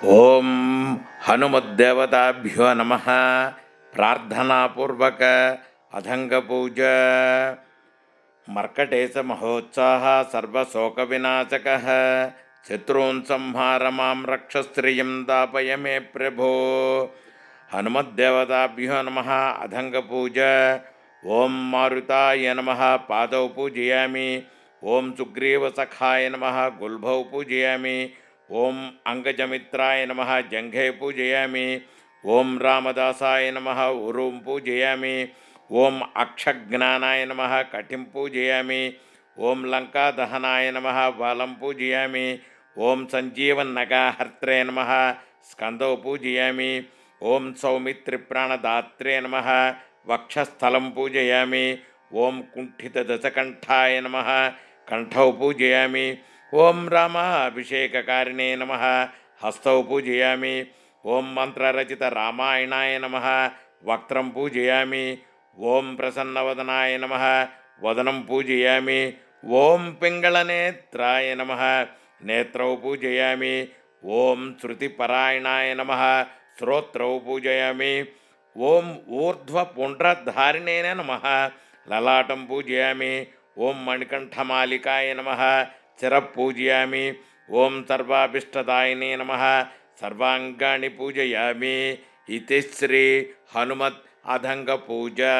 ಓಂ ಹನುಮದ್ದೇವತಾಭ್ಯೋ ನಮಃ. ಪ್ರಾರ್ಥನಾಪೂರ್ವಕ ಅಧಂಗಪೂಜಾ. ಮರ್ಕಟೇಶ ಮಹೋತ್ಸಾಹ ಸರ್ವಶೋಕವಿನಾಶಕಃ. ಶತ್ರುನ್ ಸಂಹಾರ ಮಾಂ ರಕ್ಷ ಶ್ರಿಯಂ ದಾಪಯ ಮೇ ಪ್ರಭೋ. ಹನುಮದ್ದೇವತಾಭ್ಯೋ ನಮಃ. ಅಧಂಗಪೂಜಾ. ಓಂ ಮಾರುತಾಯ ನಮಃ. ಪಾದೌ ಪೂಜಯಾಮಿ. ಓಂ ಸುಗ್ರೀವಸಖಾಯ ನಮಃ. ಗುಲ್ಭೌ ಪೂಜಯಾಮಿ. ಓಂ ಅಂಗಜಮಿತ್ರಾಯ ನಮಃ. ಜಂಘೆ ಪೂಜಯಾಮಿ. ಓಂ ರಾಮದಾಸಾಯ ನಮಃ. ಉರುಂ ಪೂಜಯಾಮಿ. ಓಂ ಅಕ್ಷಜ್ಞಾನಾಯ ನಮಃ. ಕಟಿಂ ಪೂಜಯಾಮಿ. ಓಂ ಲಂಕಾದಹನಾಯ ನಮಃ. ಬಾಲಂ ಪೂಜಯಾಮಿ. ಓಂ ಸಂಜೀವನ್ನಗಾಹರ್ತ್ರೇ ನಮಃ. ಸ್ಕಂದೌ ಪೂಜಯಾಮಿ. ಓಂ ಸೌಮಿತ್ರಿಪ್ರಾಣದಾತ್ರೇ ನಮಃ. ವಕ್ಷಸ್ಥಲಂ ಪೂಜಯಾಮಿ. ಓಂ ಕುಂಠಿತದಶಕಂಠಾಯ ನಮಃ. ಕಂಠೌ ಪೂಜಯಾಮಿ. ಓಂ ರಾಮಾಭಿಷೇಕಕಾರಿಣೇ ನಮಃ. ಹಸ್ತೌ ಪೂಜಯಾಮಿ. ಓಂ ಮಂತ್ರರಚಿತ ರಾಮಾಯಣಾಯ ನಮಃ. ವಕ್ತ್ರಂ ಪೂಜಯಾಮಿ. ಓಂ ಪ್ರಸನ್ನವದನಾಯ ನಮಃ. ವದನಂ ಪೂಜಯಾಮಿ. ಓಂ ಪಿಂಗಳನೇತ್ರಾಯ ನಮಃ. ನೇತ್ರೌ ಪೂಜಯಾಮಿ. ಓಂ ಶ್ರುತಿಪರಾಯಣಾಯ ನಮಃ. ಶ್ರೋತ್ರೌ ಪೂಜಯಾಮಿ. ಓಂ ಊರ್ಧ್ವಪುಂಡ್ರಧಾರಿಣೇ ನಮಃ. ಲಲಾಟಂ ಪೂಜಯಾಮಿ. ಓಂ ಮಣಿಕಂಠಮಾಲಿಕಾಯ ನಮಃ. ಶಿರಪೂಜಯಾಮಿ. ಓಂ ಸರ್ವಾಭೀಷ್ಟದಾಯಿನೇ ನಮಃ. ಸರ್ವಾಂಗಾಣಿ ಪೂಜಯಾಮಿ. ಇತಿ ಶ್ರೀ ಹನುಮತ್ ಅಧಂಗಪೂಜಾ.